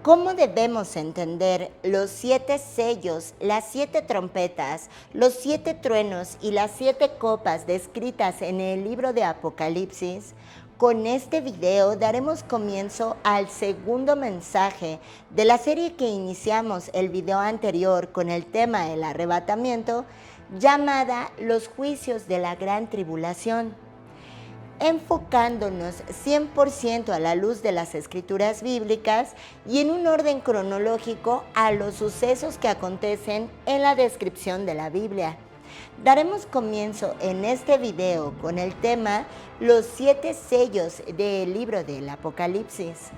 ¿Cómo debemos entender los 7 sellos, las 7 trompetas, los 7 truenos y las 7 copas descritas en el libro de Apocalipsis? Con este video daremos comienzo al segundo mensaje de la serie que iniciamos el video anterior con el tema del arrebatamiento, llamada Los juicios de la gran tribulación, enfocándonos 100% a la luz de las escrituras bíblicas y en un orden cronológico a los sucesos que acontecen en la descripción de la Biblia. Daremos comienzo en este video con el tema Los 7 sellos del libro del Apocalipsis.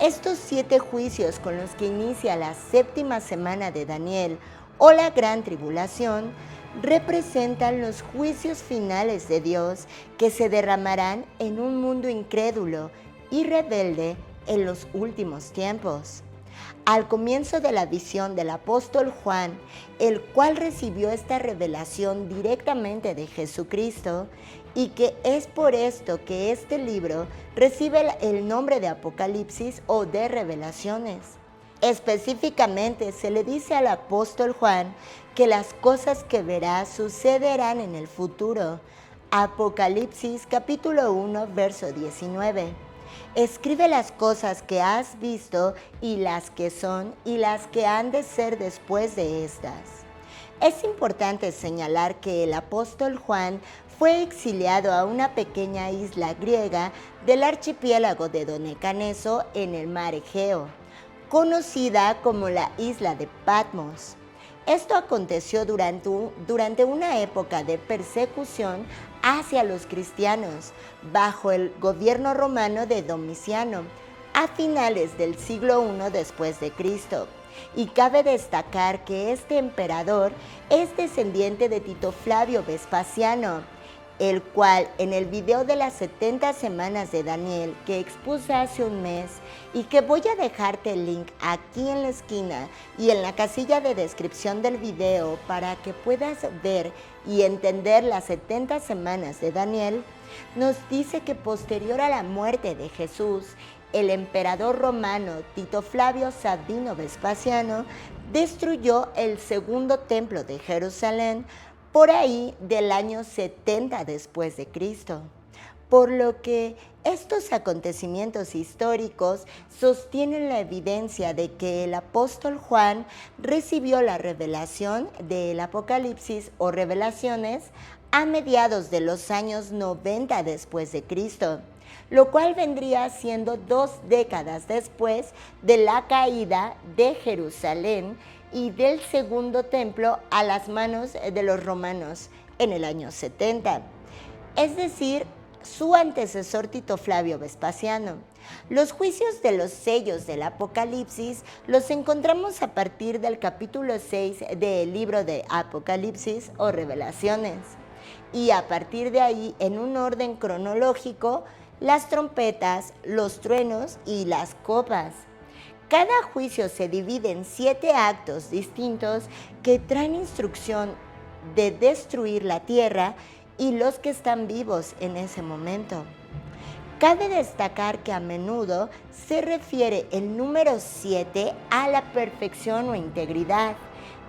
Estos 7 juicios con los que inicia la séptima semana de Daniel o la gran tribulación representan los juicios finales de Dios que se derramarán en un mundo incrédulo y rebelde en los últimos tiempos. Al comienzo de la visión del apóstol Juan, el cual recibió esta revelación directamente de Jesucristo, y que es por esto que este libro recibe el nombre de Apocalipsis o de Revelaciones. Específicamente se le dice al apóstol Juan que las cosas que verá sucederán en el futuro. Apocalipsis capítulo 1, verso 19. Escribe las cosas que has visto y las que son y las que han de ser después de estas. Es importante señalar que el apóstol Juan fue exiliado a una pequeña isla griega del archipiélago de Dodecaneso en el mar Egeo, conocida como la isla de Patmos. Esto aconteció durante una época de persecución hacia los cristianos bajo el gobierno romano de Domiciano a finales del siglo I después de Cristo. Y cabe destacar que este emperador es descendiente de Tito Flavio Vespasiano, el cual en el video de las 70 semanas de Daniel que expuse hace un mes y que voy a dejarte el link aquí en la esquina y en la casilla de descripción del video para que puedas ver y entender las 70 semanas de Daniel, nos dice que posterior a la muerte de Jesús, el emperador romano Tito Flavio Sabino Vespasiano destruyó el segundo templo de Jerusalén por ahí del año 70 después de Cristo, por lo que estos acontecimientos históricos sostienen la evidencia de que el apóstol Juan recibió la revelación del Apocalipsis o Revelaciones a mediados de los años 90 después de Cristo, lo cual vendría siendo 2 décadas después de la caída de Jerusalén y del segundo templo a las manos de los romanos en el año 70, es decir, su antecesor Tito Flavio Vespasiano. Los juicios de los sellos del Apocalipsis los encontramos a partir del capítulo 6 del libro de Apocalipsis o Revelaciones, y a partir de ahí, en un orden cronológico, las trompetas, los truenos y las copas. Cada juicio se divide en 7 actos distintos que traen instrucción de destruir la tierra y los que están vivos en ese momento. Cabe destacar que a menudo se refiere el número 7 a la perfección o integridad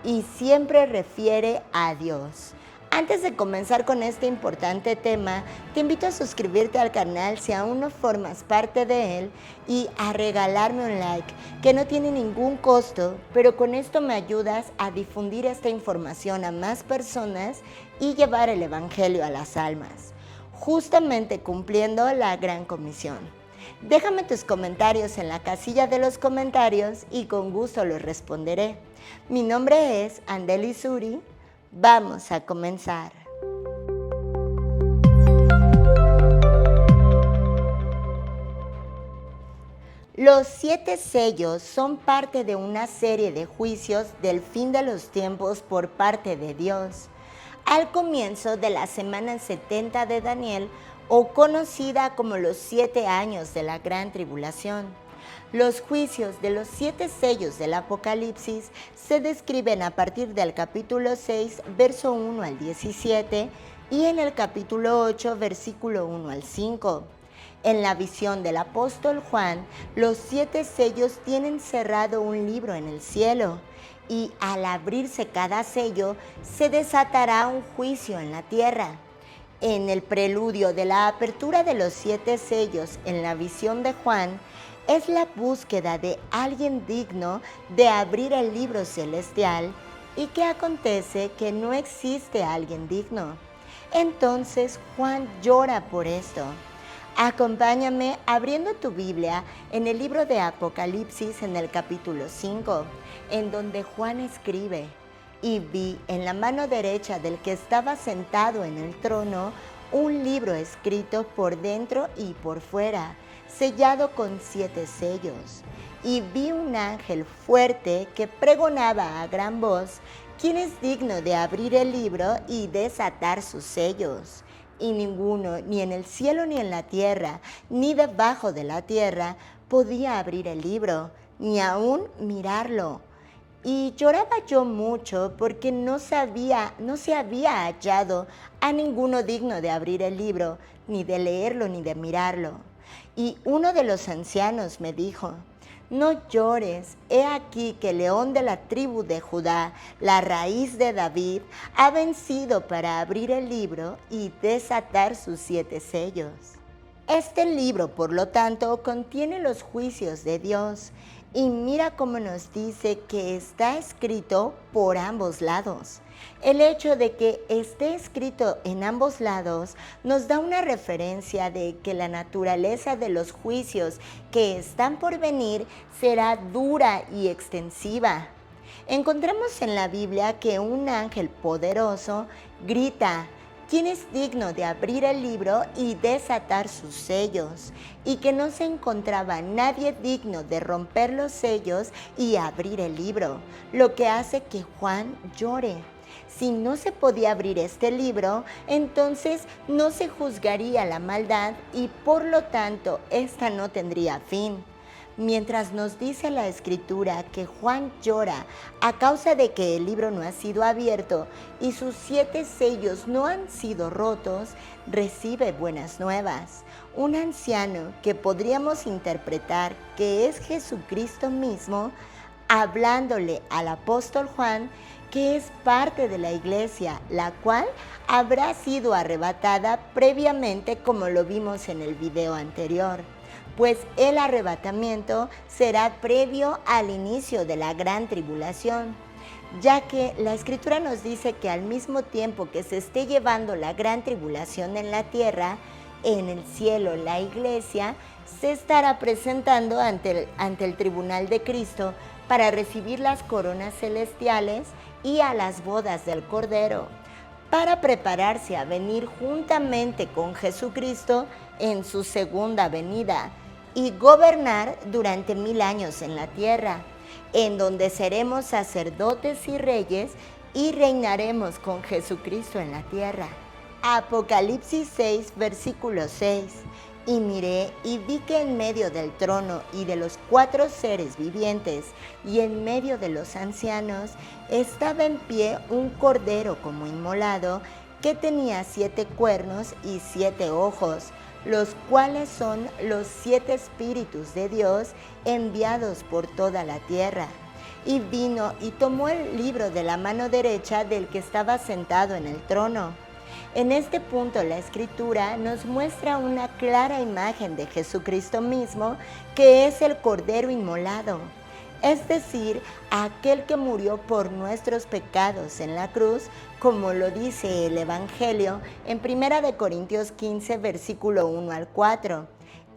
y siempre refiere a Dios. Antes de comenzar con este importante tema, te invito a suscribirte al canal si aún no formas parte de él y a regalarme un like, que no tiene ningún costo, pero con esto me ayudas a difundir esta información a más personas y llevar el evangelio a las almas, justamente cumpliendo la gran comisión. Déjame tus comentarios en la casilla de los comentarios y con gusto los responderé. Mi nombre es Andeli Suri. Vamos a comenzar. Los 7 sellos son parte de una serie de juicios del fin de los tiempos por parte de Dios, al comienzo de la semana 70 de Daniel, o conocida como los 7 años de la gran tribulación. Los juicios de los 7 sellos del Apocalipsis se describen a partir del capítulo 6, verso 1 al 17, y en el capítulo 8, versículo 1 al 5. En la visión del apóstol Juan, los 7 sellos tienen cerrado un libro en el cielo, y al abrirse cada sello, se desatará un juicio en la tierra. En el preludio de la apertura de los 7 sellos en la visión de Juan, es la búsqueda de alguien digno de abrir el libro celestial, y que acontece que no existe alguien digno. Entonces Juan llora por esto. Acompáñame abriendo tu Biblia en el libro de Apocalipsis en el capítulo 5, en donde Juan escribe: y vi en la mano derecha del que estaba sentado en el trono un libro escrito por dentro y por fuera, sellado con 7 sellos. Y vi un ángel fuerte que pregonaba a gran voz: ¿quién es digno de abrir el libro y desatar sus sellos? Y ninguno, ni en el cielo ni en la tierra, ni debajo de la tierra, podía abrir el libro, ni aún mirarlo. Y lloraba yo mucho porque no se había hallado a ninguno digno de abrir el libro, ni de leerlo, ni de mirarlo. Y uno de los ancianos me dijo: no llores, he aquí que el león de la tribu de Judá, la raíz de David, ha vencido para abrir el libro y desatar sus 7 sellos. Este libro, por lo tanto, contiene los juicios de Dios. Y mira cómo nos dice que está escrito por ambos lados. El hecho de que esté escrito en ambos lados nos da una referencia de que la naturaleza de los juicios que están por venir será dura y extensiva. Encontramos en la Biblia que un ángel poderoso grita: ¿quién es digno de abrir el libro y desatar sus sellos? Y que no se encontraba nadie digno de romper los sellos y abrir el libro, lo que hace que Juan llore. Si no se podía abrir este libro, entonces no se juzgaría la maldad y por lo tanto esta no tendría fin. Mientras nos dice la Escritura que Juan llora a causa de que el libro no ha sido abierto y sus 7 sellos no han sido rotos, recibe buenas nuevas. Un anciano, que podríamos interpretar que es Jesucristo mismo, hablándole al apóstol Juan, que es parte de la iglesia, la cual habrá sido arrebatada previamente, como lo vimos en el video anterior. Pues el arrebatamiento será previo al inicio de la gran tribulación, ya que la Escritura nos dice que al mismo tiempo que se esté llevando la gran tribulación en la tierra, en el cielo la iglesia se estará presentando ante el tribunal de Cristo para recibir las coronas celestiales y a las bodas del Cordero, para prepararse a venir juntamente con Jesucristo en su segunda venida y gobernar durante 1000 años en la tierra, en donde seremos sacerdotes y reyes y reinaremos con Jesucristo en la tierra. Apocalipsis 6, versículo 6. Y miré y vi que en medio del trono y de los 4 seres vivientes y en medio de los ancianos estaba en pie un cordero como inmolado, que tenía 7 cuernos y 7 ojos, los cuales son los 7 espíritus de Dios enviados por toda la tierra. Y vino y tomó el libro de la mano derecha del que estaba sentado en el trono. En este punto la Escritura nos muestra una clara imagen de Jesucristo mismo, que es el Cordero inmolado, es decir, aquel que murió por nuestros pecados en la cruz, como lo dice el Evangelio en 1 Corintios 15, versículo 1 al 4,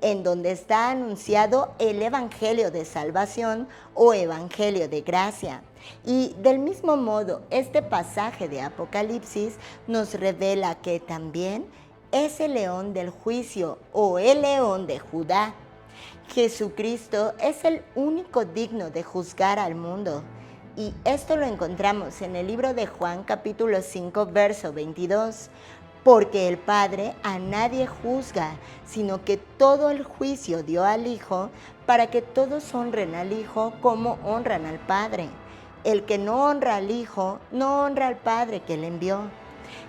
en donde está anunciado el Evangelio de salvación o Evangelio de gracia. Y del mismo modo, este pasaje de Apocalipsis nos revela que también es el león del juicio o el león de Judá. Jesucristo es el único digno de juzgar al mundo. Y esto lo encontramos en el libro de Juan capítulo 5, verso 22. Porque el Padre a nadie juzga, sino que todo el juicio dio al Hijo, para que todos honren al Hijo como honran al Padre. El que no honra al Hijo, no honra al Padre que le envió.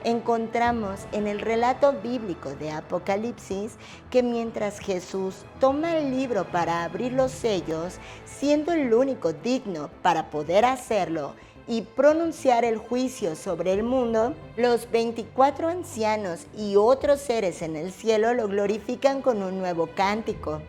Encontramos en el relato bíblico de Apocalipsis que mientras Jesús toma el libro para abrir los sellos, siendo el único digno para poder hacerlo y pronunciar el juicio sobre el mundo, los 24 ancianos y otros seres en el cielo lo glorifican con un nuevo cántico.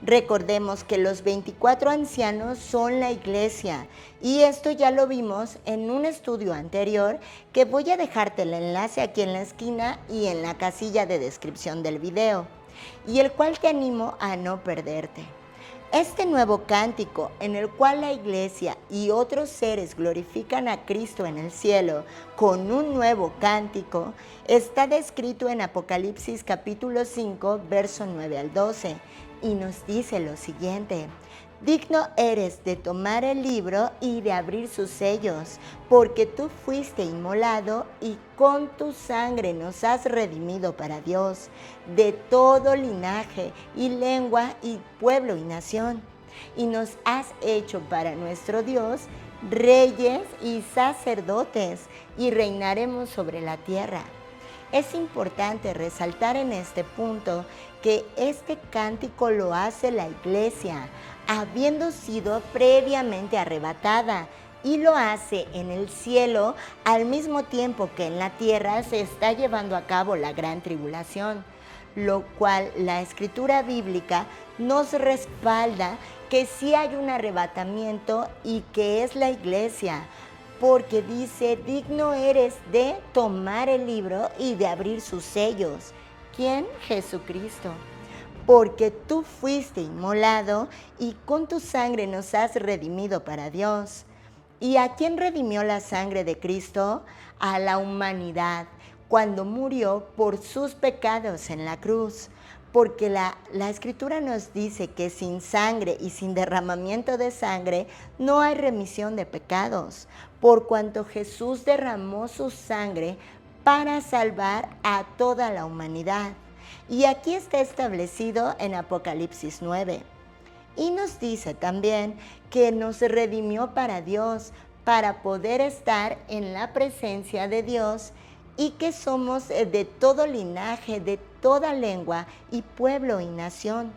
Recordemos que los 24 ancianos son la iglesia y esto ya lo vimos en un estudio anterior que voy a dejarte el enlace aquí en la esquina y en la casilla de descripción del video, y el cual te animo a no perderte. Este nuevo cántico en el cual la iglesia y otros seres glorifican a Cristo en el cielo con un nuevo cántico está descrito en Apocalipsis capítulo 5, verso 9 al 12, y nos dice lo siguiente: digno eres de tomar el libro y de abrir sus sellos, porque tú fuiste inmolado y con tu sangre nos has redimido para Dios, de todo linaje y lengua y pueblo y nación. Y nos has hecho para nuestro Dios reyes y sacerdotes, y reinaremos sobre la tierra. Es importante resaltar en este punto que este cántico lo hace la iglesia, habiendo sido previamente arrebatada, y lo hace en el cielo al mismo tiempo que en la tierra se está llevando a cabo la gran tribulación, lo cual la escritura bíblica nos respalda que sí hay un arrebatamiento y que es la iglesia, porque dice: digno eres de tomar el libro y de abrir sus sellos. ¿Quién? Jesucristo. Porque tú fuiste inmolado y con tu sangre nos has redimido para Dios. ¿Y a quién redimió la sangre de Cristo? A la humanidad, cuando murió por sus pecados en la cruz. Porque la escritura nos dice que sin sangre y sin derramamiento de sangre no hay remisión de pecados, por cuanto Jesús derramó su sangre para salvar a toda la humanidad. Y aquí está establecido en Apocalipsis 9. Y nos dice también que nos redimió para Dios, para poder estar en la presencia de Dios, y que somos de todo linaje, de toda lengua y pueblo y nación.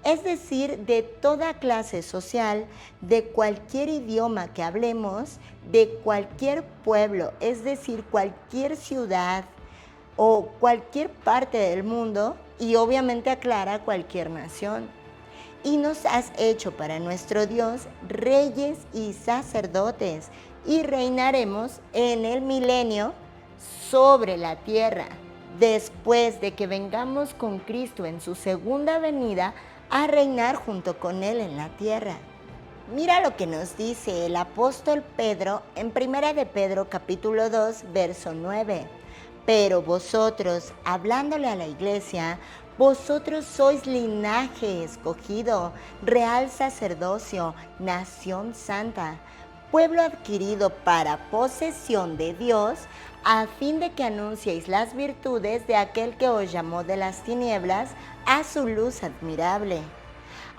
Es decir, de toda clase social, de cualquier idioma que hablemos, de cualquier pueblo, es decir, cualquier ciudad o cualquier parte del mundo, y obviamente aclara cualquier nación. Y nos has hecho para nuestro Dios reyes y sacerdotes, y reinaremos en el milenio sobre la tierra, después de que vengamos con Cristo en su segunda venida a reinar junto con Él en la tierra. Mira lo que nos dice el apóstol Pedro en 1 de Pedro capítulo 2, verso 9. Pero vosotros, hablándole a la iglesia, vosotros sois linaje escogido, real sacerdocio, nación santa, pueblo adquirido para posesión de Dios, a fin de que anunciéis las virtudes de aquel que os llamó de las tinieblas a su luz admirable.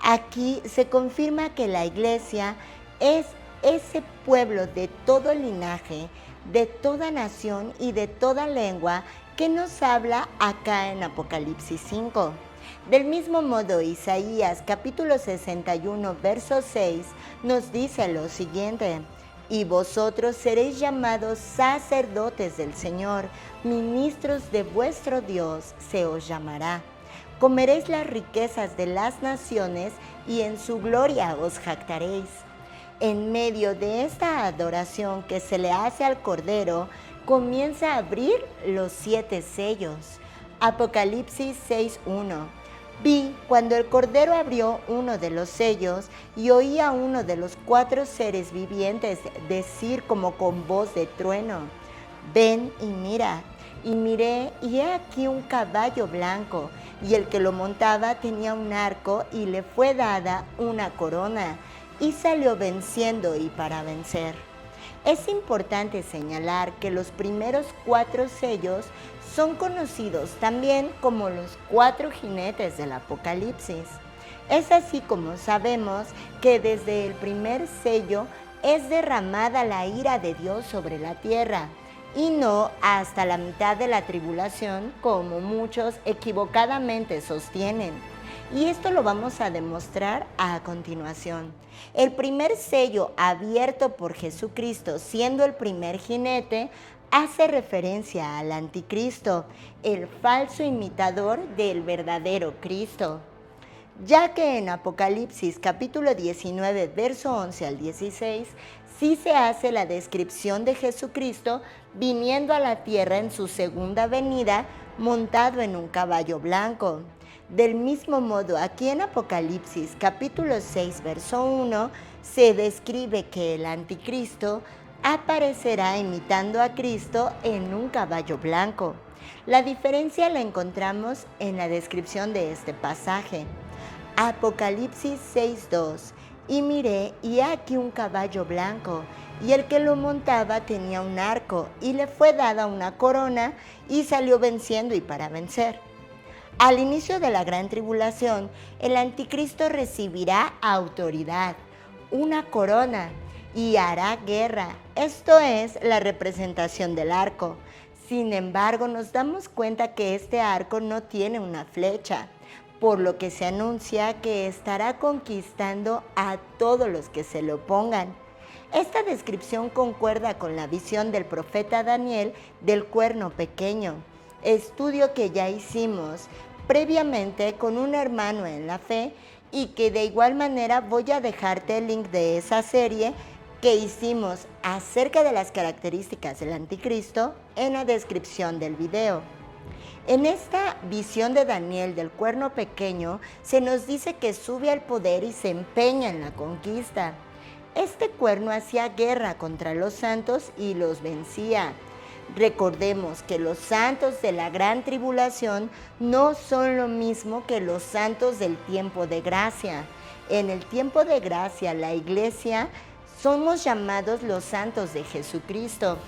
Aquí se confirma que la iglesia es ese pueblo de todo linaje, de toda nación y de toda lengua que nos habla acá en Apocalipsis 5. Del mismo modo, Isaías capítulo 61, verso 6 nos dice lo siguiente: y vosotros seréis llamados sacerdotes del Señor, ministros de vuestro Dios se os llamará. Comeréis las riquezas de las naciones y en su gloria os jactaréis. En medio de esta adoración que se le hace al Cordero, comienza a abrir los 7 sellos. Apocalipsis 6:1. Vi cuando el Cordero abrió uno de los sellos y oí a uno de los 4 seres vivientes decir como con voz de trueno: ven y mira. Y miré, y he aquí un caballo blanco, y el que lo montaba tenía un arco, y le fue dada una corona, y salió venciendo y para vencer. Es importante señalar que los primeros 4 sellos son conocidos también como los 4 jinetes del Apocalipsis. Es así como sabemos que desde el primer sello es derramada la ira de Dios sobre la tierra, y no hasta la mitad de la tribulación, como muchos equivocadamente sostienen. Y esto lo vamos a demostrar a continuación. El primer sello abierto por Jesucristo, siendo el primer jinete, hace referencia al anticristo, el falso imitador del verdadero Cristo. Ya que en Apocalipsis capítulo 19, verso 11 al 16, sí se hace la descripción de Jesucristo viniendo a la tierra en su segunda venida montado en un caballo blanco. Del mismo modo, aquí en Apocalipsis capítulo 6, verso 1, se describe que el anticristo aparecerá imitando a Cristo en un caballo blanco. La diferencia la encontramos en la descripción de este pasaje. Apocalipsis 6:2. Y miré, y aquí un caballo blanco, y el que lo montaba tenía un arco, y le fue dada una corona, y salió venciendo y para vencer. Al inicio de la gran tribulación, el anticristo recibirá autoridad, una corona, y hará guerra. Esto es la representación del arco. Sin embargo, nos damos cuenta que este arco no tiene una flecha, por lo que se anuncia que estará conquistando a todos los que se le opongan. Esta descripción concuerda con la visión del profeta Daniel del cuerno pequeño, estudio que ya hicimos previamente con un hermano en la fe y que de igual manera voy a dejarte el link de esa serie que hicimos acerca de las características del anticristo en la descripción del video. En esta visión de Daniel del cuerno pequeño se nos dice que sube al poder y se empeña en la conquista. Este cuerno hacía guerra contra los santos y los vencía. Recordemos que los santos de la gran tribulación no son lo mismo que los santos del tiempo de gracia. En el tiempo de gracia, la iglesia somos llamados los santos de Jesucristo.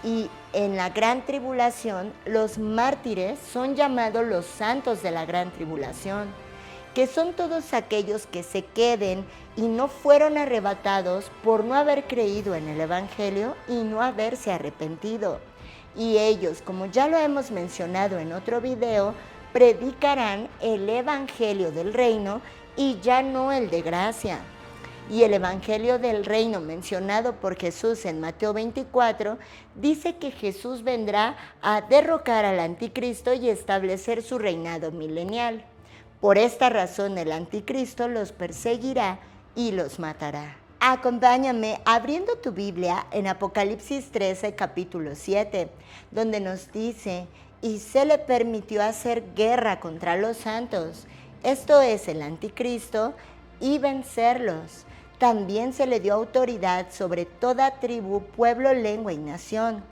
Y en la gran tribulación, los mártires son llamados los santos de la gran tribulación, que son todos aquellos que se queden y no fueron arrebatados por no haber creído en el Evangelio y no haberse arrepentido. Y ellos, como ya lo hemos mencionado en otro video, predicarán el Evangelio del reino y ya no el de gracia. Y el Evangelio del reino mencionado por Jesús en Mateo 24 dice que Jesús vendrá a derrocar al anticristo y establecer su reinado milenial. Por esta razón el anticristo los perseguirá y los matará. Acompáñame abriendo tu Biblia en Apocalipsis 13, capítulo 7, donde nos dice, y se le permitió hacer guerra contra los santos, esto es el anticristo, y vencerlos. También se le dio autoridad sobre toda tribu, pueblo, lengua y nación.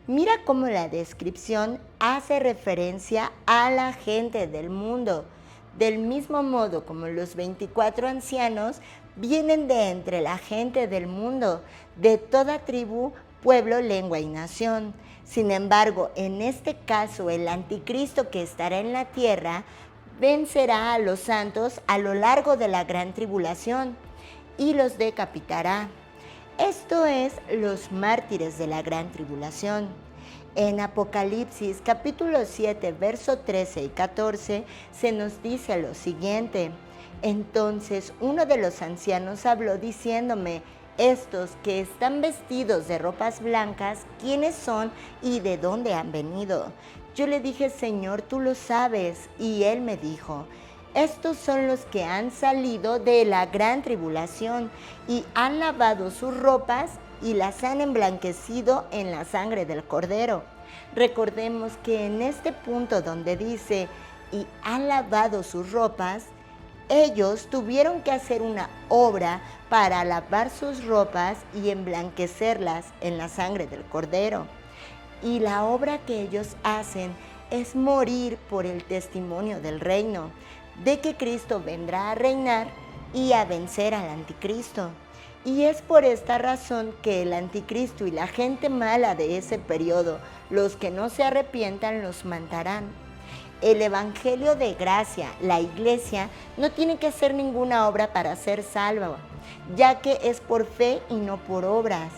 Mira cómo la descripción hace referencia a la gente del mundo. Del mismo modo como los 24 ancianos vienen de entre la gente del mundo, de toda tribu, pueblo, lengua y nación. Sin embargo, en este caso, el anticristo que estará en la tierra vencerá a los santos a lo largo de la gran tribulación y los decapitará. Esto es los mártires de la gran tribulación. En Apocalipsis capítulo 7, verso 13 y 14 se nos dice lo siguiente. Entonces uno de los ancianos habló diciéndome, estos que están vestidos de ropas blancas, ¿quiénes son y de dónde han venido? Yo le dije, Señor, tú lo sabes. Y él me dijo, estos son los que han salido de la gran tribulación y han lavado sus ropas y las han emblanquecido en la sangre del Cordero. Recordemos que en este punto donde dice, y han lavado sus ropas, ellos tuvieron que hacer una obra para lavar sus ropas y emblanquecerlas en la sangre del Cordero. Y la obra que ellos hacen es morir por el testimonio del reino, de que Cristo vendrá a reinar y a vencer al anticristo. Y es por esta razón que el anticristo y la gente mala de ese periodo, los que no se arrepientan, los matarán. El Evangelio de gracia, la iglesia, no tiene que hacer ninguna obra para ser salva, ya que es por fe y no por obras.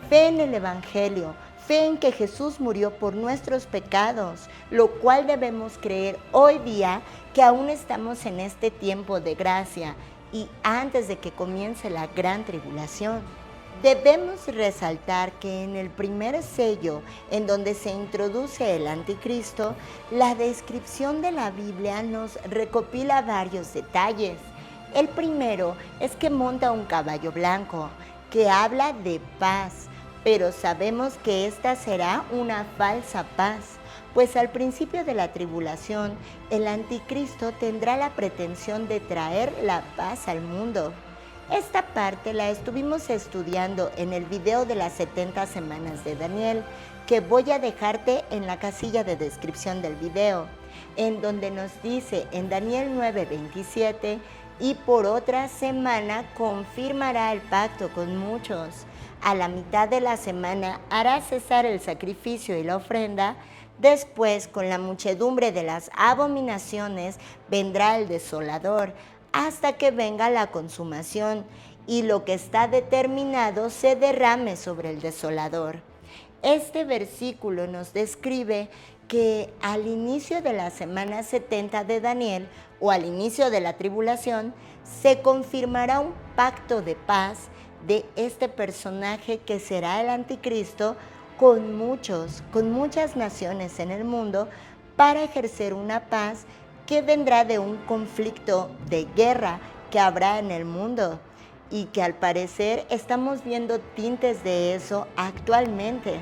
Fe en el Evangelio, fe en que Jesús murió por nuestros pecados, lo cual debemos creer hoy día que aún estamos en este tiempo de gracia y antes de que comience la gran tribulación. Debemos resaltar que en el primer sello, en donde se introduce el anticristo, la descripción de la Biblia nos recopila varios detalles. El primero es que monta un caballo blanco, que habla de paz, pero sabemos que esta será una falsa paz, pues al principio de la tribulación, el anticristo tendrá la pretensión de traer la paz al mundo. Esta parte la estuvimos estudiando en el video de las 70 semanas de Daniel, que voy a dejarte en la casilla de descripción del video, en donde nos dice en Daniel 9:27, y por otra semana confirmará el pacto con muchos. A la mitad de la semana hará cesar el sacrificio y la ofrenda. Después, con la muchedumbre de las abominaciones, vendrá el desolador, hasta que venga la consumación, y lo que está determinado se derrame sobre el desolador. Este versículo nos describe que al inicio de la semana 70 de Daniel, o al inicio de la tribulación, se confirmará un pacto de paz de este personaje que será el anticristo con muchas naciones en el mundo, para ejercer una paz que vendrá de un conflicto de guerra que habrá en el mundo, y que al parecer estamos viendo tintes de eso actualmente.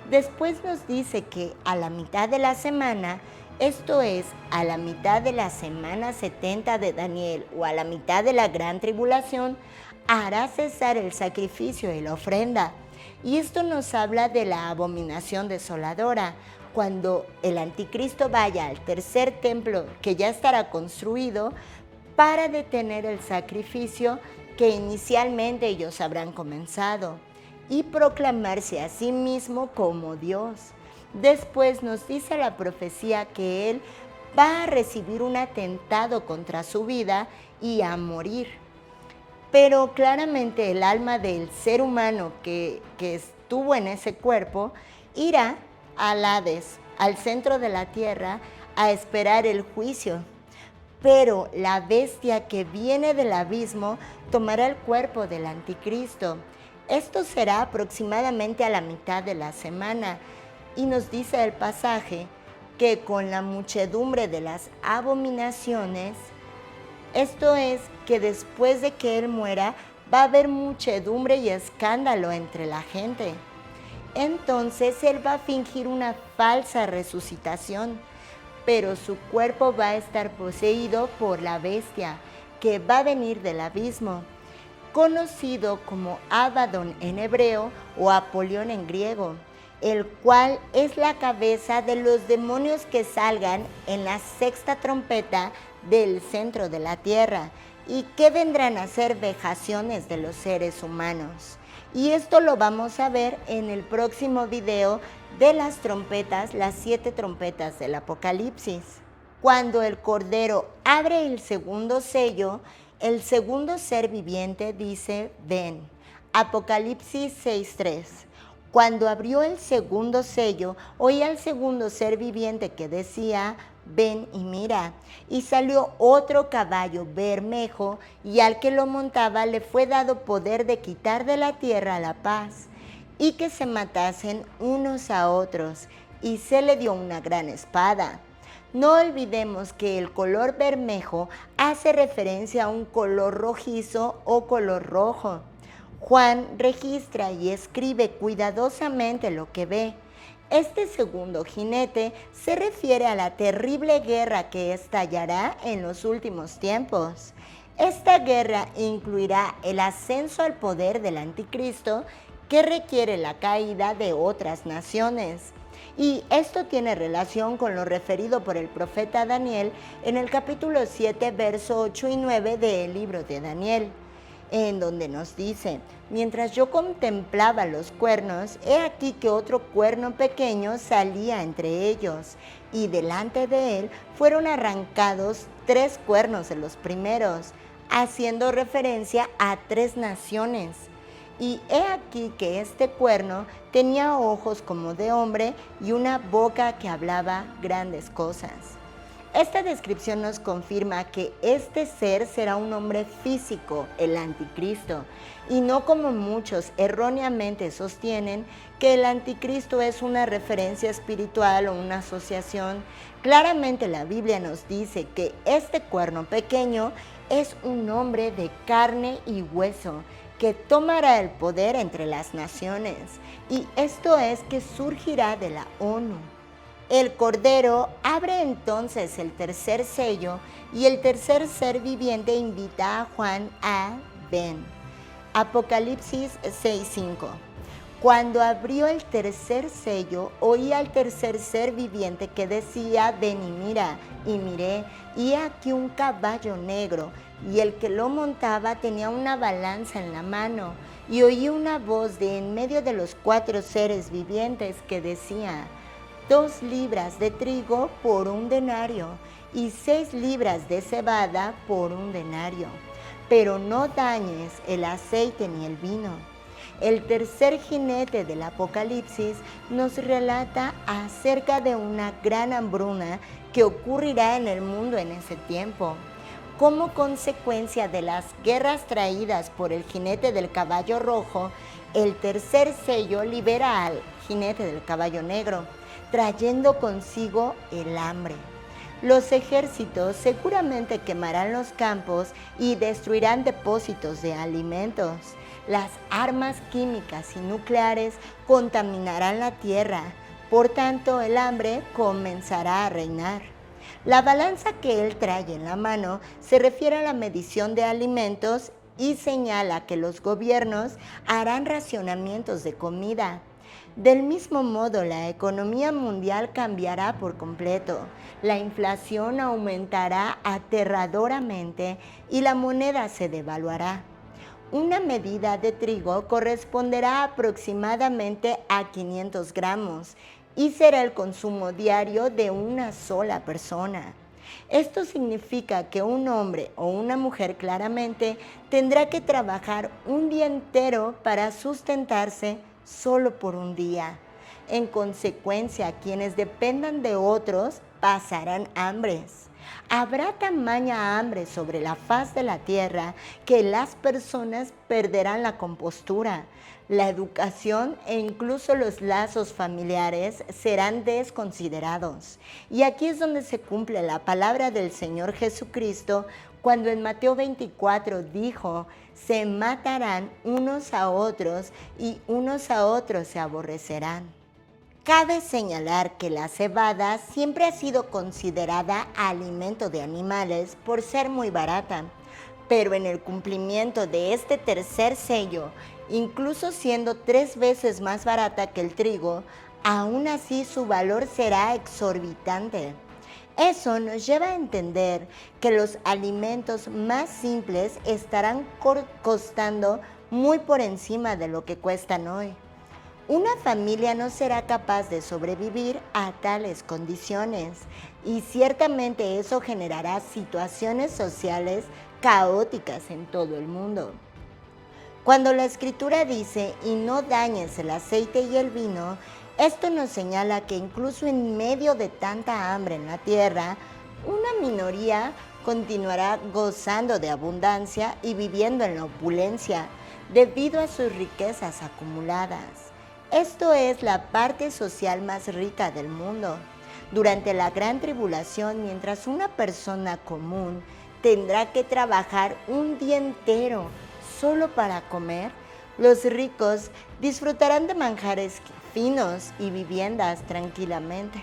Después nos dice que a la mitad de la semana, esto es, a la mitad de la semana 70 de Daniel o a la mitad de la gran tribulación, hará cesar el sacrificio y la ofrenda. Y esto nos habla de la abominación desoladora, cuando el anticristo vaya al tercer templo que ya estará construido para detener el sacrificio que inicialmente ellos habrán comenzado y proclamarse a sí mismo como Dios. Después nos dice la profecía que él va a recibir un atentado contra su vida y a morir. Pero claramente el alma del ser humano que estuvo en ese cuerpo irá al Hades, al centro de la tierra, a esperar el juicio. Pero la bestia que viene del abismo tomará el cuerpo del anticristo. Esto será aproximadamente a la mitad de la semana, y nos dice el pasaje que con la muchedumbre de las abominaciones, esto es, que después de que él muera, va a haber muchedumbre y escándalo entre la gente. Entonces él va a fingir una falsa resucitación, pero su cuerpo va a estar poseído por la bestia, que va a venir del abismo, conocido como Abadón en hebreo o Apolión en griego, el cual es la cabeza de los demonios que salgan en la sexta trompeta del centro de la tierra, y que vendrán a ser vejaciones de los seres humanos. Y esto lo vamos a ver en el próximo video de las trompetas, las 7 trompetas del Apocalipsis. Cuando el Cordero abre el segundo sello, el segundo ser viviente dice: ven. Apocalipsis 6:3. Cuando abrió el segundo sello, oí al segundo ser viviente que decía: ven y mira. Y salió otro caballo bermejo, y al que lo montaba le fue dado poder de quitar de la tierra la paz, y que se matasen unos a otros, y se le dio una gran espada. No olvidemos que el color bermejo hace referencia a un color rojizo o color rojo. Juan registra y escribe cuidadosamente lo que ve. Este segundo jinete se refiere a la terrible guerra que estallará en los últimos tiempos. Esta guerra incluirá el ascenso al poder del anticristo, que requiere la caída de otras naciones. Y esto tiene relación con lo referido por el profeta Daniel en el capítulo 7, verso 8 y 9 del libro de Daniel, en donde nos dice: mientras yo contemplaba los cuernos, he aquí que otro cuerno pequeño salía entre ellos, y delante de él fueron arrancados 3 cuernos de los primeros, haciendo referencia a 3 naciones. Y he aquí que este cuerno tenía ojos como de hombre y una boca que hablaba grandes cosas. Esta descripción nos confirma que este ser será un hombre físico, el anticristo, y no como muchos erróneamente sostienen que el anticristo es una referencia espiritual o una asociación. Claramente la Biblia nos dice que este cuerno pequeño es un hombre de carne y hueso que tomará el poder entre las naciones, y esto es que surgirá de la ONU. El Cordero abre entonces el tercer sello y el tercer ser viviente invita a Juan a ven. Apocalipsis 6:5. Cuando abrió el tercer sello, oí al tercer ser viviente que decía, ven y mira, y miré, y he aquí un caballo negro, y el que lo montaba tenía una balanza en la mano, y oí una voz de en medio de los 4 seres vivientes que decía, 2 libras de trigo por 1 denario, y 6 libras de cebada por 1 denario, pero no dañes el aceite ni el vino. El tercer jinete del Apocalipsis nos relata acerca de una gran hambruna que ocurrirá en el mundo en ese tiempo. Como consecuencia de las guerras traídas por el jinete del caballo rojo, el tercer sello libera al jinete del caballo negro, trayendo consigo el hambre. Los ejércitos seguramente quemarán los campos y destruirán depósitos de alimentos. Las armas químicas y nucleares contaminarán la tierra, por tanto el hambre comenzará a reinar. La balanza que él trae en la mano se refiere a la medición de alimentos y señala que los gobiernos harán racionamientos de comida. Del mismo modo, la economía mundial cambiará por completo. La inflación aumentará aterradoramente y la moneda se devaluará. Una medida de trigo corresponderá aproximadamente a 500 gramos y será el consumo diario de una sola persona. Esto significa que un hombre o una mujer claramente tendrá que trabajar un día entero para sustentarse solo por un día. En consecuencia, quienes dependan de otros pasarán hambres. Habrá tamaña hambre sobre la faz de la tierra que las personas perderán la compostura. La educación e incluso los lazos familiares serán desconsiderados. Y aquí es donde se cumple la palabra del Señor Jesucristo cuando en Mateo 24 dijo, se matarán unos a otros y unos a otros se aborrecerán. Cabe señalar que la cebada siempre ha sido considerada alimento de animales por ser muy barata, pero en el cumplimiento de este tercer sello, incluso siendo 3 veces más barata que el trigo, aún así su valor será exorbitante. Eso nos lleva a entender que los alimentos más simples estarán costando muy por encima de lo que cuestan hoy. Una familia no será capaz de sobrevivir a tales condiciones y ciertamente eso generará situaciones sociales caóticas en todo el mundo. Cuando la Escritura dice, y no dañes el aceite y el vino, esto nos señala que incluso en medio de tanta hambre en la tierra, una minoría continuará gozando de abundancia y viviendo en la opulencia debido a sus riquezas acumuladas. Esto es la parte social más rica del mundo. Durante la gran tribulación, mientras una persona común tendrá que trabajar un día entero solo para comer, los ricos disfrutarán de manjares finos y viviendas tranquilamente.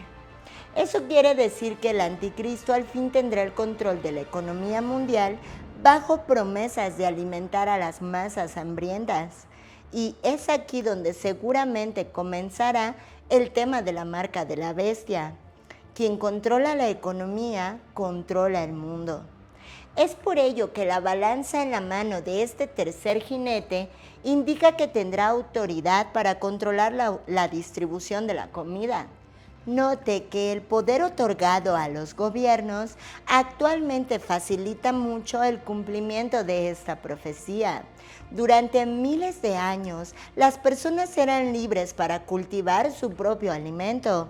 Eso quiere decir que el anticristo al fin tendrá el control de la economía mundial bajo promesas de alimentar a las masas hambrientas. Y es aquí donde seguramente comenzará el tema de la marca de la bestia. Quien controla la economía, controla el mundo. Es por ello que la balanza en la mano de este tercer jinete indica que tendrá autoridad para controlar la distribución de la comida. Note que el poder otorgado a los gobiernos actualmente facilita mucho el cumplimiento de esta profecía. Durante miles de años, las personas eran libres para cultivar su propio alimento.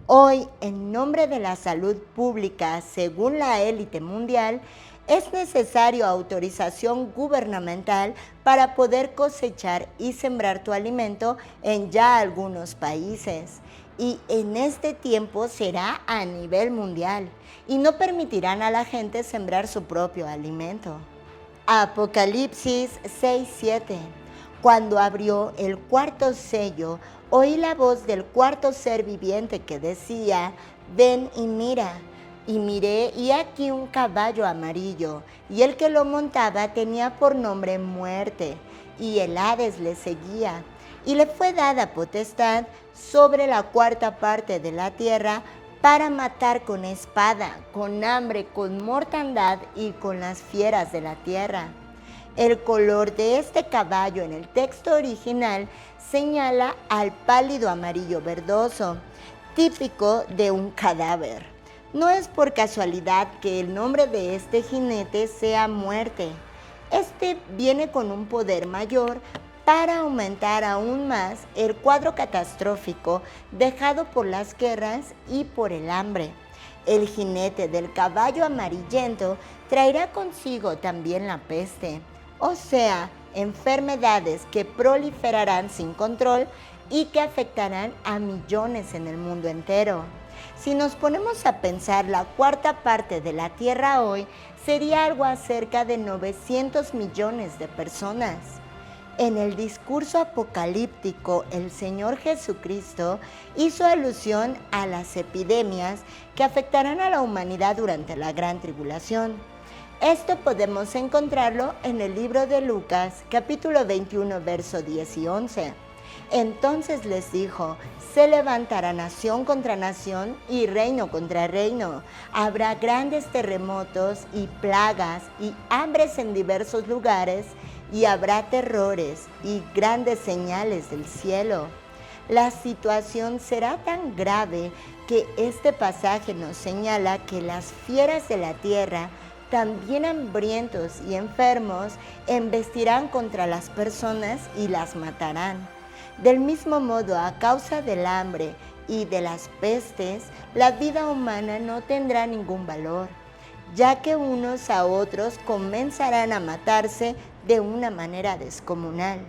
Hoy, en nombre de la salud pública, según la élite mundial, es necesario autorización gubernamental para poder cosechar y sembrar tu alimento en ya algunos países. Y en este tiempo será a nivel mundial y no permitirán a la gente sembrar su propio alimento. Apocalipsis 6:7. Cuando abrió el cuarto sello, oí la voz del cuarto ser viviente que decía: ven y mira. Y miré, y aquí un caballo amarillo, y el que lo montaba tenía por nombre Muerte, y el Hades le seguía. Y le fue dada potestad sobre la cuarta parte de la tierra para matar con espada, con hambre, con mortandad y con las fieras de la tierra. El color de este caballo en el texto original señala al pálido amarillo verdoso, típico de un cadáver. No es por casualidad que el nombre de este jinete sea Muerte. Este viene con un poder mayor para aumentar aún más el cuadro catastrófico dejado por las guerras y por el hambre. El jinete del caballo amarillento traerá consigo también la peste, o sea, enfermedades que proliferarán sin control y que afectarán a millones en el mundo entero. Si nos ponemos a pensar, la cuarta parte de la Tierra hoy sería algo acerca de 900 millones de personas. En el discurso apocalíptico, el Señor Jesucristo hizo alusión a las epidemias que afectarán a la humanidad durante la gran tribulación. Esto podemos encontrarlo en el libro de Lucas, capítulo 21, verso 10 y 11. Entonces les dijo: se levantará nación contra nación y reino contra reino. Habrá grandes terremotos y plagas y hambres en diversos lugares, y habrá terrores y grandes señales del cielo. La situación será tan grave que este pasaje nos señala que las fieras de la tierra, también hambrientos y enfermos, embestirán contra las personas y las matarán. Del mismo modo, a causa del hambre y de las pestes, la vida humana no tendrá ningún valor, ya que unos a otros comenzarán a matarse de una manera descomunal.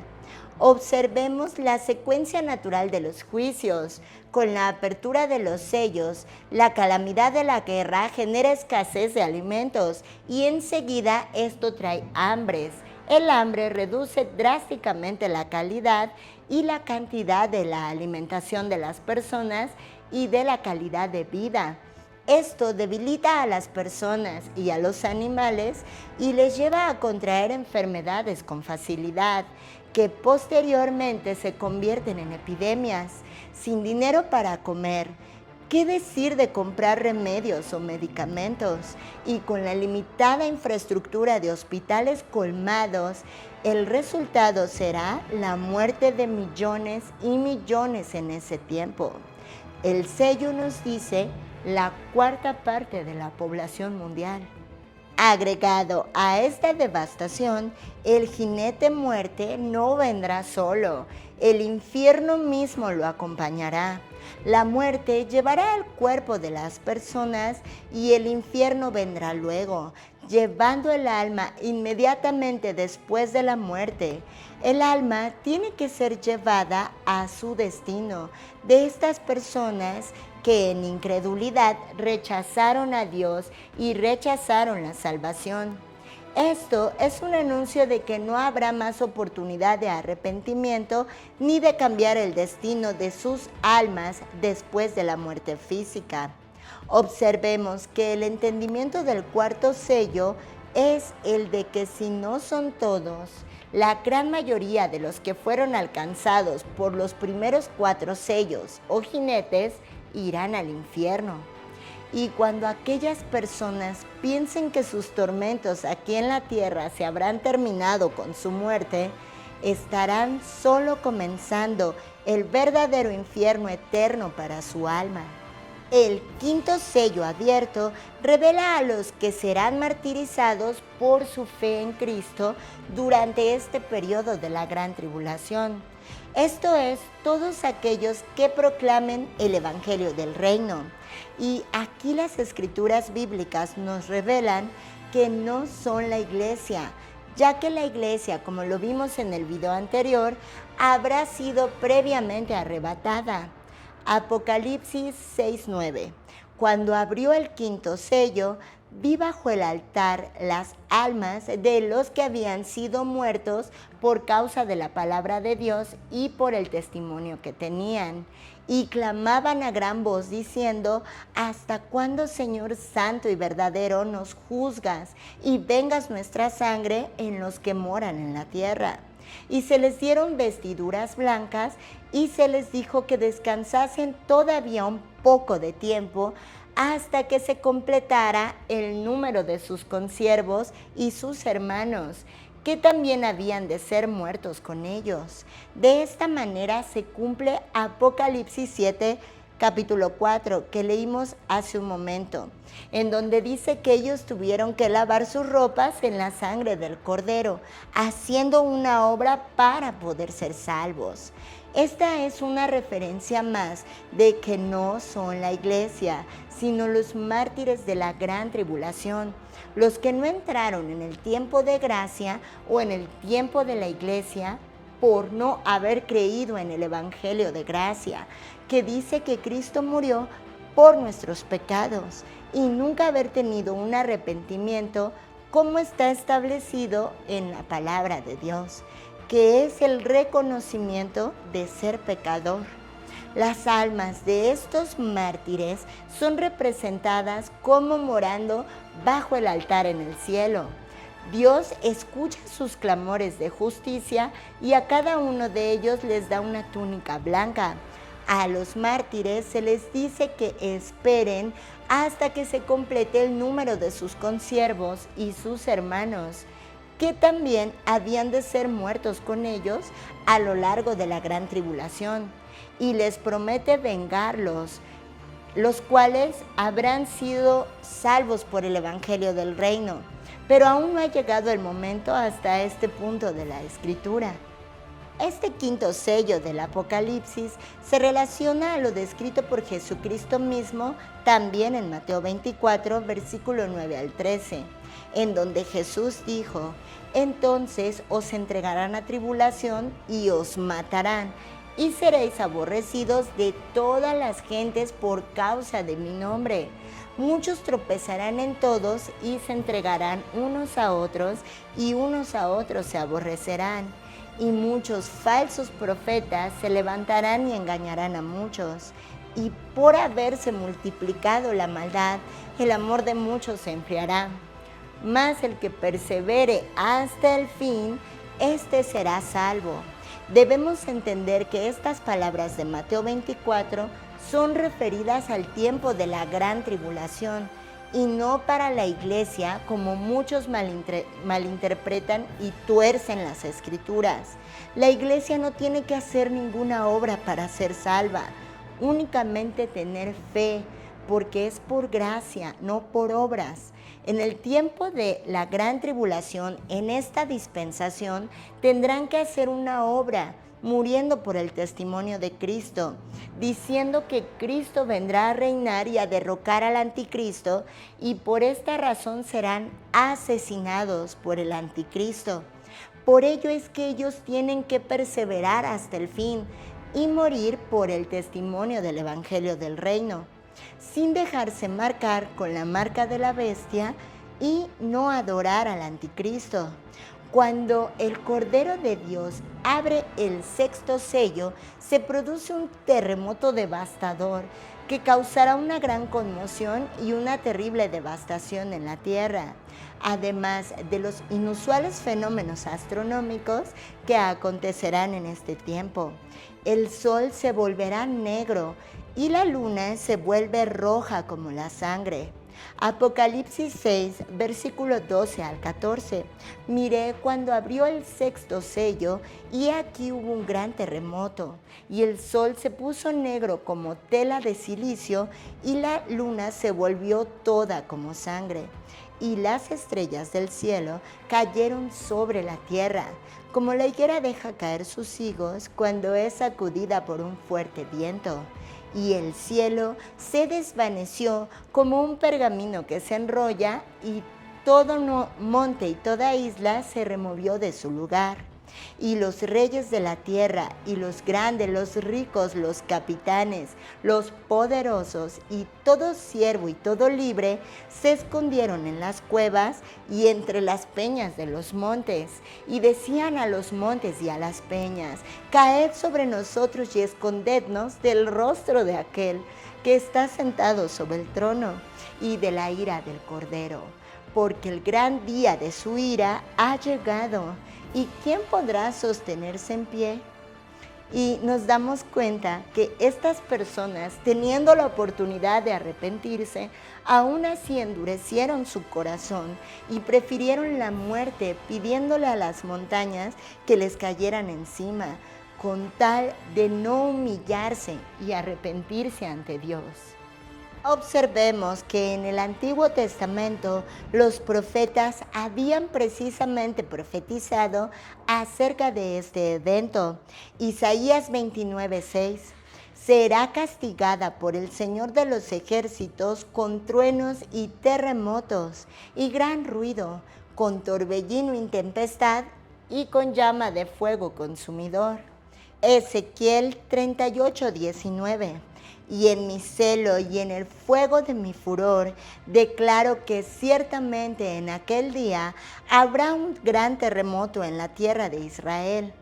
Observemos la secuencia natural de los juicios. Con la apertura de los sellos, la calamidad de la guerra genera escasez de alimentos y enseguida esto trae hambres. El hambre reduce drásticamente la calidad y la cantidad de la alimentación de las personas y de la calidad de vida. Esto debilita a las personas y a los animales y les lleva a contraer enfermedades con facilidad, que posteriormente se convierten en epidemias. Sin dinero para comer, ¿qué decir de comprar remedios o medicamentos? Y con la limitada infraestructura de hospitales colmados, el resultado será la muerte de millones y millones en ese tiempo. El sello nos dice la cuarta parte de la población mundial. Agregado a esta devastación, el jinete Muerte no vendrá solo, el infierno mismo lo acompañará. La muerte llevará el cuerpo de las personas y el infierno vendrá luego, llevando el alma inmediatamente después de la muerte. El alma tiene que ser llevada a su destino de estas personas que en incredulidad rechazaron a Dios y rechazaron la salvación. Esto es un anuncio de que no habrá más oportunidad de arrepentimiento ni de cambiar el destino de sus almas después de la muerte física. Observemos que el entendimiento del cuarto sello es el de que si no son todos, la gran mayoría de los que fueron alcanzados por los primeros 4 sellos o jinetes irán al infierno. Y cuando aquellas personas piensen que sus tormentos aquí en la tierra se habrán terminado con su muerte, estarán solo comenzando el verdadero infierno eterno para su alma. El quinto sello abierto revela a los que serán martirizados por su fe en Cristo durante este periodo de la gran tribulación. Esto es, todos aquellos que proclamen el Evangelio del Reino. Y aquí las escrituras bíblicas nos revelan que no son la iglesia, ya que la iglesia, como lo vimos en el video anterior, habrá sido previamente arrebatada. Apocalipsis 6:9. Cuando abrió el quinto sello, vi bajo el altar las almas de los que habían sido muertos por causa de la palabra de Dios y por el testimonio que tenían. Y clamaban a gran voz diciendo: ¿Hasta cuándo, Señor santo y verdadero, nos juzgas y vengas nuestra sangre en los que moran en la tierra? Y se les dieron vestiduras blancas y se les dijo que descansasen todavía un poco de tiempo hasta que se completara el número de sus consiervos y sus hermanos, que también habían de ser muertos con ellos. De esta manera se cumple Apocalipsis 7, capítulo 4, que leímos hace un momento, en donde dice que ellos tuvieron que lavar sus ropas en la sangre del Cordero, haciendo una obra para poder ser salvos. Esta es una referencia más de que no son la iglesia, sino los mártires de la gran tribulación, los que no entraron en el tiempo de gracia o en el tiempo de la iglesia por no haber creído en el Evangelio de gracia, que dice que Cristo murió por nuestros pecados y nunca haber tenido un arrepentimiento como está establecido en la palabra de Dios, que es el reconocimiento de ser pecador. Las almas de estos mártires son representadas como morando bajo el altar en el cielo. Dios escucha sus clamores de justicia y a cada uno de ellos les da una túnica blanca. A los mártires se les dice que esperen hasta que se complete el número de sus consiervos y sus hermanos, que también habían de ser muertos con ellos a lo largo de la gran tribulación, y les promete vengarlos, los cuales habrán sido salvos por el Evangelio del Reino. Pero aún no ha llegado el momento hasta este punto de la Escritura. Este quinto sello del Apocalipsis se relaciona a lo descrito por Jesucristo mismo también en Mateo 24, versículo 9 al 13, en donde Jesús dijo: entonces os entregarán a tribulación y os matarán, y seréis aborrecidos de todas las gentes por causa de mi nombre. Muchos tropezarán en todos y se entregarán unos a otros, y unos a otros se aborrecerán. Y muchos falsos profetas se levantarán y engañarán a muchos. Y por haberse multiplicado la maldad, el amor de muchos se enfriará. Mas el que persevere hasta el fin, éste será salvo. Debemos entender que estas palabras de Mateo 24 son referidas al tiempo de la gran tribulación y no para la iglesia, como muchos malinterpretan y tuercen las escrituras. La iglesia no tiene que hacer ninguna obra para ser salva, únicamente tener fe, porque es por gracia, no por obras. En el tiempo de la gran tribulación, en esta dispensación, tendrán que hacer una obra, muriendo por el testimonio de Cristo, diciendo que Cristo vendrá a reinar y a derrocar al anticristo, y por esta razón serán asesinados por el anticristo. Por ello es que ellos tienen que perseverar hasta el fin y morir por el testimonio del Evangelio del Reino, sin dejarse marcar con la marca de la bestia y no adorar al anticristo. Cuando el Cordero de Dios abre el sexto sello, se produce un terremoto devastador que causará una gran conmoción y una terrible devastación en la tierra, además de los inusuales fenómenos astronómicos que acontecerán en este tiempo. El sol se volverá negro y la luna se vuelve roja como la sangre. Apocalipsis 6, versículo 12 al 14. Miré cuando abrió el sexto sello, y aquí hubo un gran terremoto, y el sol se puso negro como tela de silicio, y la luna se volvió toda como sangre, y las estrellas del cielo cayeron sobre la tierra, como la higuera deja caer sus higos cuando es sacudida por un fuerte viento. Y el cielo se desvaneció como un pergamino que se enrolla, y todo monte y toda isla se removió de su lugar. Y los reyes de la tierra, y los grandes, los ricos, los capitanes, los poderosos, y todo siervo y todo libre, se escondieron en las cuevas y entre las peñas de los montes, y decían a los montes y a las peñas: caed sobre nosotros y escondednos del rostro de aquel que está sentado sobre el trono y de la ira del Cordero, porque el gran día de su ira ha llegado. ¿Y quién podrá sostenerse en pie? Y nos damos cuenta que estas personas, teniendo la oportunidad de arrepentirse, aún así endurecieron su corazón y prefirieron la muerte, pidiéndole a las montañas que les cayeran encima, con tal de no humillarse y arrepentirse ante Dios. Observemos que en el Antiguo Testamento los profetas habían precisamente profetizado acerca de este evento. Isaías 29:6: será castigada por el Señor de los ejércitos con truenos y terremotos y gran ruido, con torbellino y tempestad y con llama de fuego consumidor. Ezequiel 38:19: y en mi celo y en el fuego de mi furor, declaro que ciertamente en aquel día habrá un gran terremoto en la tierra de Israel.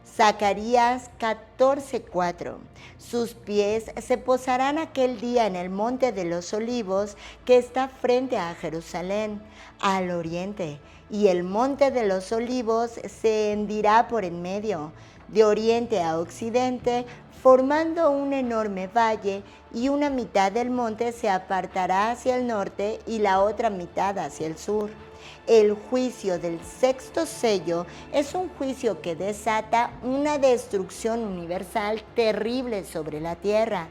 Zacarías 14:4: sus pies se posarán aquel día en el monte de los olivos que está frente a Jerusalén, al oriente, y el monte de los olivos se hendirá por en medio, de oriente a occidente, formando un enorme valle, y una mitad del monte se apartará hacia el norte y la otra mitad hacia el sur. El juicio del sexto sello es un juicio que desata una destrucción universal terrible sobre la tierra,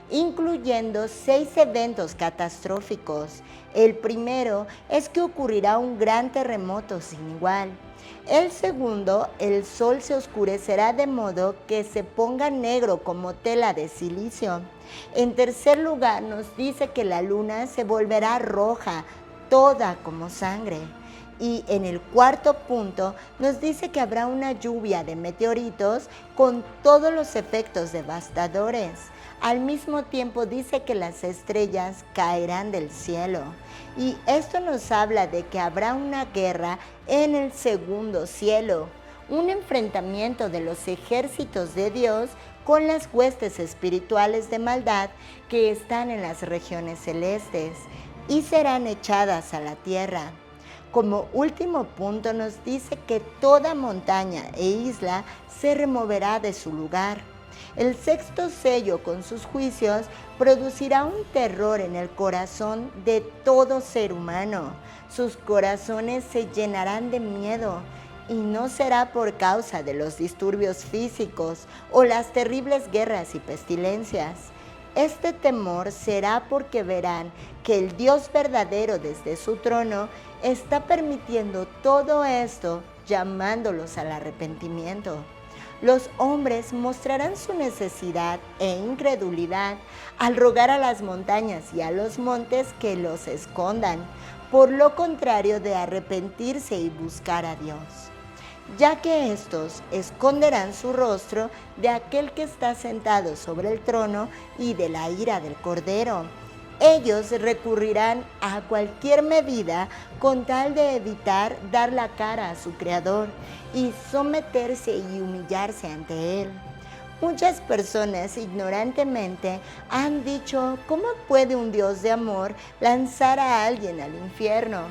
incluyendo 6 eventos catastróficos. El primero es que ocurrirá un gran terremoto sin igual. El segundo, el sol se oscurecerá de modo que se ponga negro como tela de silicio. En tercer lugar, nos dice que la luna se volverá roja, toda como sangre. Y en el cuarto punto nos dice que habrá una lluvia de meteoritos con todos los efectos devastadores. Al mismo tiempo dice que las estrellas caerán del cielo. Y esto nos habla de que habrá una guerra en el segundo cielo, un enfrentamiento de los ejércitos de Dios con las huestes espirituales de maldad que están en las regiones celestes y serán echadas a la tierra. Como último punto nos dice que toda montaña e isla se removerá de su lugar. El sexto sello con sus juicios producirá un terror en el corazón de todo ser humano. Sus corazones se llenarán de miedo, y no será por causa de los disturbios físicos o las terribles guerras y pestilencias. Este temor será porque verán que el Dios verdadero desde su trono está permitiendo todo esto, llamándolos al arrepentimiento. Los hombres mostrarán su necesidad e incredulidad al rogar a las montañas y a los montes que los escondan, por lo contrario de arrepentirse y buscar a Dios, ya que éstos esconderán su rostro de aquel que está sentado sobre el trono y de la ira del Cordero. Ellos recurrirán a cualquier medida con tal de evitar dar la cara a su Creador y someterse y humillarse ante Él. Muchas personas ignorantemente han dicho: ¿cómo puede un Dios de amor lanzar a alguien al infierno?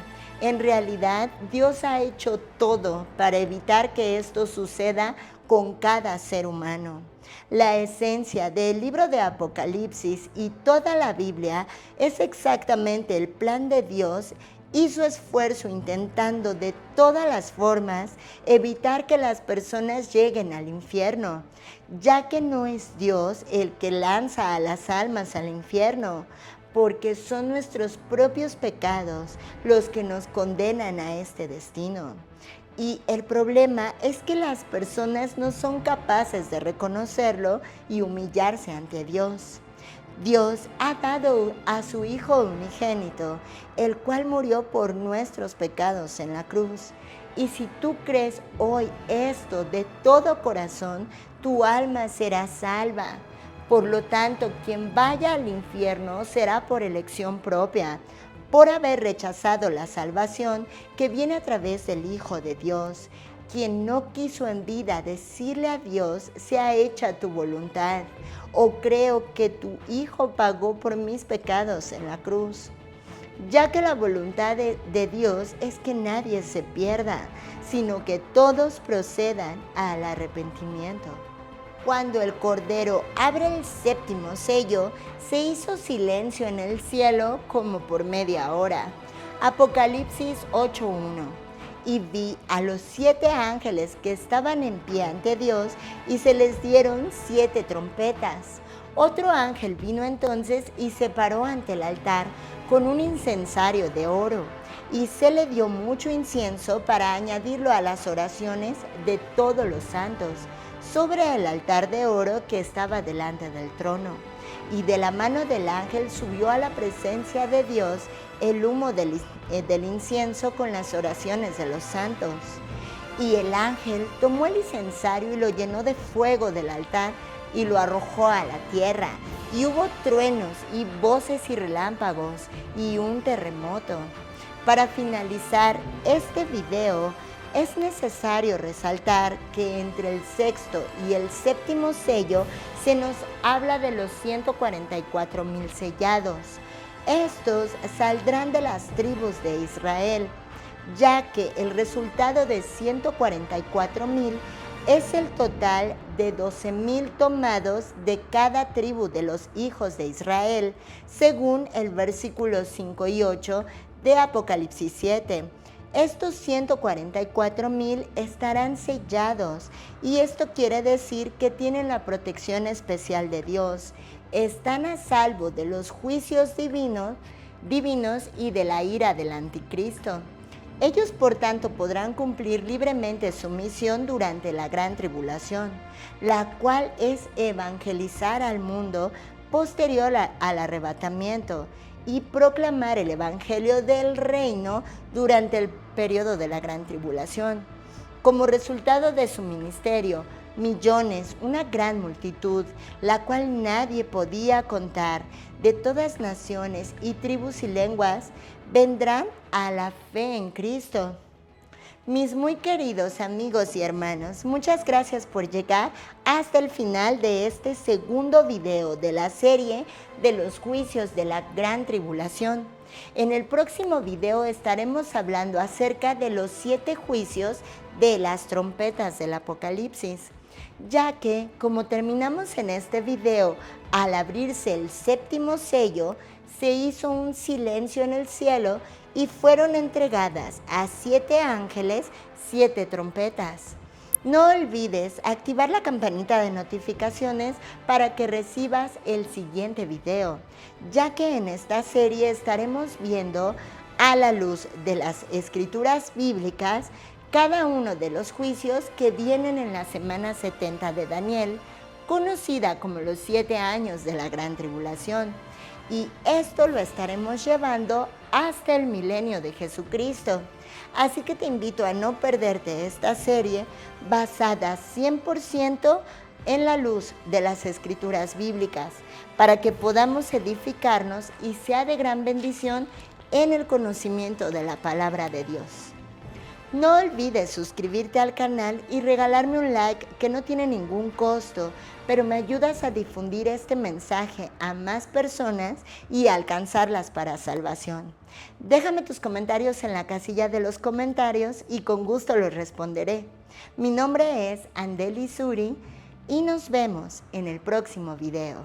En realidad, Dios ha hecho todo para evitar que esto suceda con cada ser humano. La esencia del libro de Apocalipsis y toda la Biblia es exactamente el plan de Dios y su esfuerzo intentando de todas las formas evitar que las personas lleguen al infierno, ya que no es Dios el que lanza a las almas al infierno, porque son nuestros propios pecados los que nos condenan a este destino. Y el problema es que las personas no son capaces de reconocerlo y humillarse ante Dios. Dios ha dado a su Hijo unigénito, el cual murió por nuestros pecados en la cruz. Y si tú crees hoy esto de todo corazón, tu alma será salva. Por lo tanto, quien vaya al infierno será por elección propia, por haber rechazado la salvación que viene a través del Hijo de Dios. Quien no quiso en vida decirle a Dios, sea hecha tu voluntad, o creo que tu Hijo pagó por mis pecados en la cruz. Ya que la voluntad de Dios es que nadie se pierda, sino que todos procedan al arrepentimiento. Cuando el Cordero abre el séptimo sello, se hizo silencio en el cielo como por media hora. Apocalipsis 8:1. Y vi a los 7 ángeles que estaban en pie ante Dios, y se les dieron 7 trompetas. Otro ángel vino entonces y se paró ante el altar con un incensario de oro, y se le dio mucho incienso para añadirlo a las oraciones de todos los santos, sobre el altar de oro que estaba delante del trono. Y de la mano del ángel subió a la presencia de Dios el humo del incienso con las oraciones de los santos. Y el ángel tomó el incensario y lo llenó de fuego del altar y lo arrojó a la tierra. Y hubo truenos y voces y relámpagos y un terremoto. Para finalizar este video, es necesario resaltar que entre el sexto y el séptimo sello se nos habla de los 144,000 sellados. Estos saldrán de las tribus de Israel, ya que el resultado de 144,000 es el total de 12,000 tomados de cada tribu de los hijos de Israel, según el versículo 5 y 8 de Apocalipsis 7. Estos 144,000 estarán sellados, y esto quiere decir que tienen la protección especial de Dios. Están a salvo de los juicios divinos y de la ira del anticristo. Ellos, por tanto, podrán cumplir libremente su misión durante la gran tribulación, la cual es evangelizar al mundo posterior al arrebatamiento y proclamar el evangelio del reino durante el periodo de la gran tribulación. Como resultado de su ministerio, millones, una gran multitud, la cual nadie podía contar, de todas naciones y tribus y lenguas, vendrán a la fe en Cristo. Mis muy queridos amigos y hermanos, muchas gracias por llegar hasta el final de este segundo video de la serie de los juicios de la gran tribulación. En el próximo video estaremos hablando acerca de los 7 juicios de las trompetas del Apocalipsis, ya que, como terminamos en este video, al abrirse el séptimo sello, se hizo un silencio en el cielo y fueron entregadas a 7 ángeles 7 trompetas. No olvides activar la campanita de notificaciones para que recibas el siguiente video, ya que en esta serie estaremos viendo, a la luz de las escrituras bíblicas, cada uno de los juicios que vienen en la semana 70 de Daniel, conocida como los 7 años de la gran tribulación. Y esto lo estaremos llevando hasta el milenio de Jesucristo. Así que te invito a no perderte esta serie basada 100% en la luz de las escrituras bíblicas, para que podamos edificarnos y sea de gran bendición en el conocimiento de la palabra de Dios. No olvides suscribirte al canal y regalarme un like que no tiene ningún costo, pero me ayudas a difundir este mensaje a más personas y alcanzarlas para salvación. Déjame tus comentarios en la casilla de los comentarios y con gusto los responderé. Mi nombre es Andeli Suri y nos vemos en el próximo video.